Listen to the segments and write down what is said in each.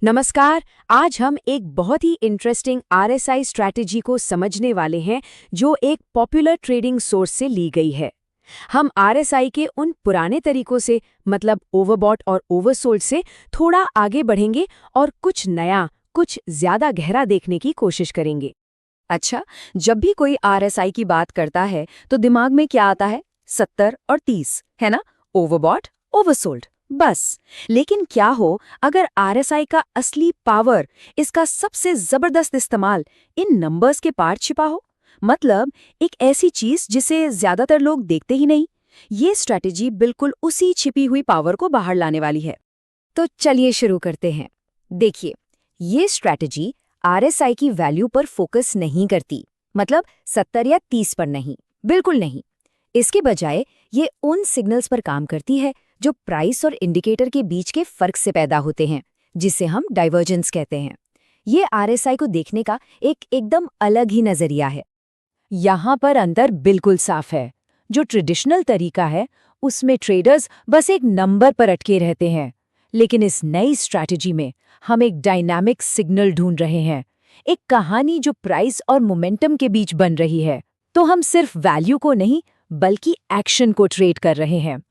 नमस्कार। आज हम एक बहुत ही इंटरेस्टिंग आरएसआई स्ट्रैटेजी को समझने वाले हैं जो एक पॉपुलर ट्रेडिंग सोर्स से ली गई है। हम आरएसआई के उन पुराने तरीकों से मतलब ओवरबॉट और ओवरसोल्ड से थोड़ा आगे बढ़ेंगे और कुछ नया, कुछ ज्यादा गहरा देखने की कोशिश करेंगे। अच्छा, जब भी कोई आरएसआई की बात करता है तो दिमाग में क्या आता है? 70 और 30, है ना? ओवरबॉट, ओवरसोल्ड, बस। लेकिन क्या हो अगर आरएसआई का असली पावर, इसका सबसे जबरदस्त इस्तेमाल इन नंबर्स के पार छिपा हो? मतलब एक ऐसी चीज जिसे ज्यादातर लोग देखते ही नहीं। ये स्ट्रैटेजी बिल्कुल उसी छिपी हुई पावर को बाहर लाने वाली है। तो चलिए शुरू करते हैं। देखिए, ये स्ट्रैटेजी आरएसआई की वैल्यू पर फोकस नहीं करती, मतलब 70 या 30 पर नहीं, बिल्कुल नहीं। इसके बजाय ये उन सिग्नल्स पर काम करती है जो प्राइस और इंडिकेटर के बीच के फर्क से पैदा होते हैं, जिसे हम डाइवर्जेंस कहते हैं। ये आरएसआई को देखने का एक एकदम अलग ही नजरिया है। यहाँ पर अंतर बिल्कुल साफ है। जो ट्रेडिशनल तरीका है, उसमें ट्रेडर्स बस एक नंबर पर अटके रहते हैं। लेकिन इस नई स्ट्रैटेजी में हम एक डायनामिक सिग्नल ढूंढ रहे हैं, एक कहानी जो प्राइस और मोमेंटम के बीच बन रही है। तो हम सिर्फ वैल्यू को नहीं, बल्कि एक्शन को ट्रेड कर रहे हैं।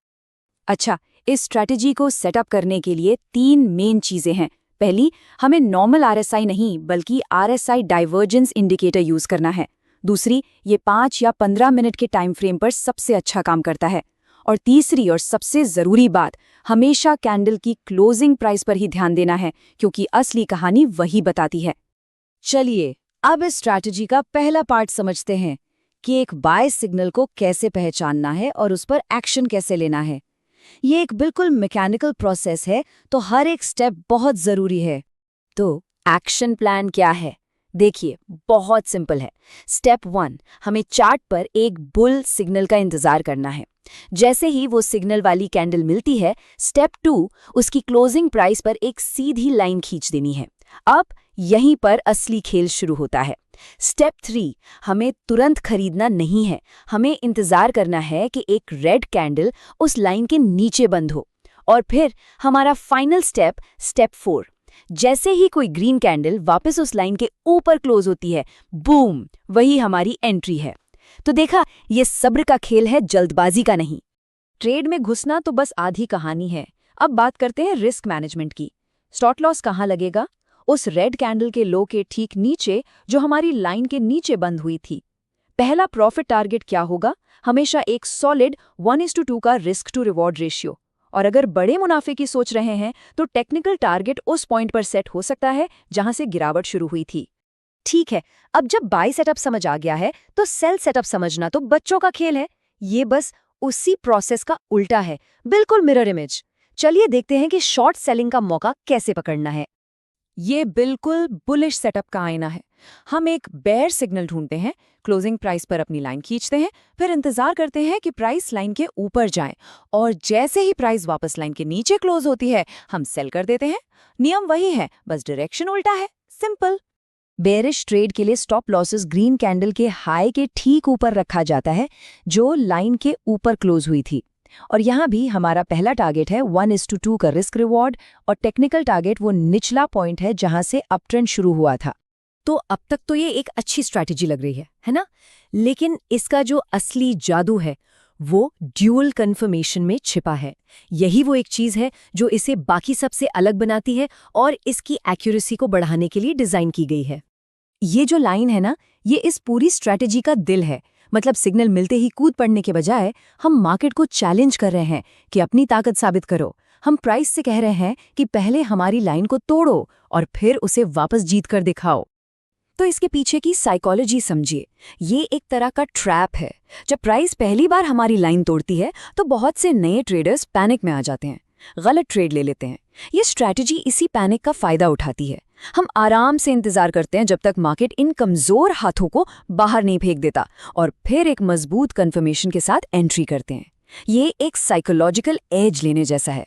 अच्छा, इस स्ट्रैटेजी को सेटअप करने के लिए 3 मेन चीजें हैं। पहली, हमें नॉर्मल आरएसआई नहीं बल्कि आरएसआई डाइवर्जेंस इंडिकेटर यूज करना है। दूसरी, ये 5 या 15 मिनट के टाइम फ्रेम पर सबसे अच्छा काम करता है। और तीसरी और सबसे जरूरी बात, हमेशा कैंडल की क्लोजिंग प्राइस पर ही ध्यान देना है, क्योंकि असली कहानी वही बताती है। चलिए, अब इस स्ट्रैटेजी का पहला पार्ट समझते हैं कि एक बाय सिग्नल को कैसे पहचानना है और उस पर एक्शन कैसे लेना है। ये एक बिल्कुल मैकेनिकल प्रोसेस है, तो हर एक स्टेप बहुत जरूरी है। तो एक्शन प्लान क्या है? देखिए, बहुत सिंपल है। स्टेप 1, हमें चार्ट पर एक बुल सिग्नल का इंतजार करना है। जैसे ही वो सिग्नल वाली कैंडल मिलती है, स्टेप 2, उसकी क्लोजिंग प्राइस पर एक सीधी लाइन खींच देनी है। अब यहीं पर असली खेल शुरू होता है। स्टेप 3, हमें तुरंत खरीदना नहीं है, हमें इंतजार करना है कि एक रेड कैंडल उस लाइन के नीचे बंद हो। और फिर हमारा फाइनल स्टेप, स्टेप 4, जैसे ही कोई ग्रीन कैंडल वापस उस लाइन के ऊपर क्लोज होती है, बूम, वही हमारी एंट्री है। तो देखा, ये सब्र का खेल है, जल्दबाजी का नहीं। ट्रेड में घुसना तो बस आधी कहानी है। अब बात करते हैं रिस्क मैनेजमेंट की। स्टॉप लॉस कहाँ लगेगा? उस रेड कैंडल के लो के ठीक नीचे, जो हमारी लाइन के नीचे बंद हुई थी। पहला प्रॉफिट टारगेट क्या होगा? हमेशा एक सॉलिड 1:2 का रिस्क टू रिवॉर्ड रेशियो। और अगर बड़े मुनाफे की सोच रहे हैं तो टेक्निकल टारगेट उस पॉइंट पर सेट हो सकता है जहां से गिरावट शुरू हुई थी। ठीक है, अब जब बाय सेटअप समझ आ गया है तो सेल सेटअप समझना तो बच्चों का खेल है। ये बस उसी प्रोसेस का उल्टा है, बिल्कुल मिरर इमेज। चलिए देखते हैं कि शॉर्ट सेलिंग का मौका कैसे पकड़ना है। ये बिल्कुल बुलिश सेटअप का आईना है। हम एक बेयर सिग्नल ढूंढते हैं, क्लोजिंग प्राइस पर अपनी लाइन खींचते हैं, फिर इंतजार करते हैं कि प्राइस लाइन के ऊपर जाए, और जैसे ही प्राइस वापस लाइन के नीचे क्लोज होती है, हम सेल कर देते हैं। नियम वही है, बस डायरेक्शन उल्टा है। सिंपल। बेयरिश ट्रेड के लिए स्टॉप लॉसेस ग्रीन कैंडल के हाई के ठीक ऊपर रखा जाता है, जो लाइन के ऊपर क्लोज हुई थी। और यहाँ भी हमारा पहला टारगेट है 1:2 का रिस्क रिवॉर्ड, और टेक्निकल टारगेट वो निचला पॉइंट है जहां से अपट्रेंड शुरू हुआ था। तो अब तक तो ये एक अच्छी स्ट्रैटेजी लग रही है ना? लेकिन इसका जो असली जादू है वो ड्यूअल कन्फर्मेशन में छिपा है। यही वो एक चीज है जो इसे बाकी सबसे अलग बनाती है और इसकी एक्यूरेसी को बढ़ाने के लिए डिजाइन की गई है। ये जो लाइन है ना, ये इस पूरी स्ट्रैटेजी का दिल है। मतलब सिग्नल मिलते ही कूद पड़ने के बजाय हम मार्केट को चैलेंज कर रहे हैं कि अपनी ताकत साबित करो। हम प्राइस से कह रहे हैं कि पहले हमारी लाइन को तोड़ो और फिर उसे वापस जीत कर दिखाओ। तो इसके पीछे की साइकोलॉजी समझिए। ये एक तरह का ट्रैप है। जब प्राइस पहली बार हमारी लाइन तोड़ती है तो बहुत से नए ट्रेडर्स पैनिक में आ जाते हैं, गलत ट्रेड ले लेते हैं। ये स्ट्रैटेजी इसी पैनिक का फायदा उठाती है। हम आराम से इंतजार करते हैं जब तक मार्केट इन कमजोर हाथों को बाहर नहीं फेंक देता, और फिर एक मजबूत कन्फर्मेशन के साथ एंट्री करते हैं। ये एक साइकोलॉजिकल एज लेने जैसा है।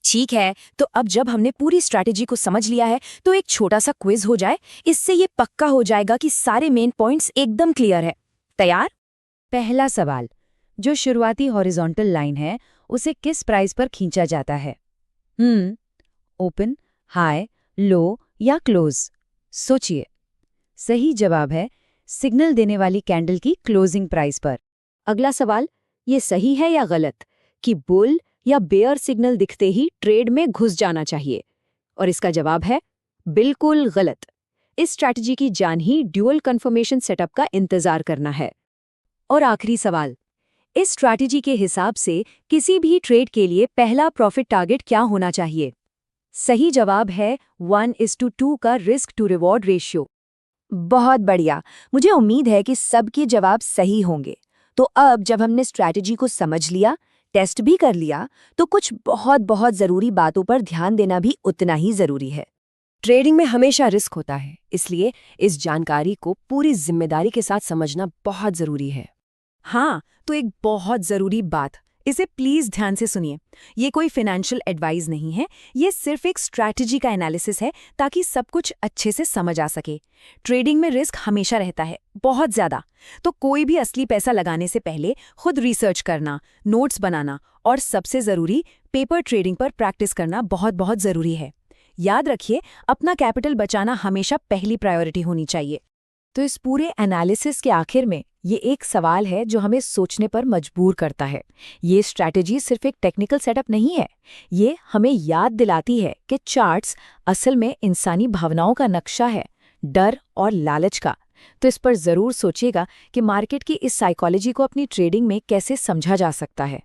ठीक है, तो अब जब हमने पूरी स्ट्रैटेजी को समझ लिया है तो एक छोटा सा क्विज हो जाए। इससे ये पक्का हो जाएगा कि सारे मेन पॉइंट्स एकदम क्लियर है। तैयार? पहला सवाल, जो शुरुआती हॉरिजॉन्टल लाइन है उसे किस प्राइस पर खींचा जाता है? ओपन, हाई, लो या क्लोज? सोचिए। सही जवाब है सिग्नल देने वाली कैंडल की क्लोजिंग प्राइस पर। अगला सवाल, ये सही है या गलत कि बुल या बेयर सिग्नल दिखते ही ट्रेड में घुस जाना चाहिए? और इसका जवाब है बिल्कुल गलत। इस स्ट्रैटेजी की जान ही ड्यूअल कंफर्मेशन सेटअप का इंतजार करना है। और आखिरी सवाल, इस स्ट्रैटेजी के हिसाब से किसी भी ट्रेड के लिए पहला प्रॉफिट टारगेट क्या होना चाहिए? सही जवाब है 1:2 का रिस्क टू रिवॉर्ड रेशियो। बहुत बढ़िया, मुझे उम्मीद है कि सबके जवाब सही होंगे। तो अब जब हमने स्ट्रैटेजी को समझ लिया, टेस्ट भी कर लिया, तो कुछ बहुत बहुत ज़रूरी बातों पर ध्यान देना भी उतना ही ज़रूरी है। ट्रेडिंग में हमेशा रिस्क होता है, इसलिए इस जानकारी को पूरी जिम्मेदारी के साथ समझना बहुत ज़रूरी है। हाँ, तो एक बहुत ज़रूरी बात, इसे प्लीज़ ध्यान से सुनिए। ये कोई फाइनेंशियल एडवाइस नहीं है, ये सिर्फ एक स्ट्रैटेजी का एनालिसिस है ताकि सब कुछ अच्छे से समझ आ सके। ट्रेडिंग में रिस्क हमेशा रहता है, बहुत ज़्यादा। तो कोई भी असली पैसा लगाने से पहले खुद रिसर्च करना, नोट्स बनाना और सबसे ज़रूरी पेपर ट्रेडिंग पर प्रैक्टिस करना बहुत बहुत ज़रूरी है। याद रखिए, अपना कैपिटल बचाना हमेशा पहली प्रायोरिटी होनी चाहिए। तो इस पूरे एनालिसिस के आखिर में ये एक सवाल है जो हमें सोचने पर मजबूर करता है। ये स्ट्रैटेजी सिर्फ एक टेक्निकल सेटअप नहीं है, ये हमें याद दिलाती है कि चार्ट्स असल में इंसानी भावनाओं का नक्शा है, डर और लालच का। तो इस पर ज़रूर सोचिएगा कि मार्केट की इस साइकोलॉजी को अपनी ट्रेडिंग में कैसे समझा जा सकता है।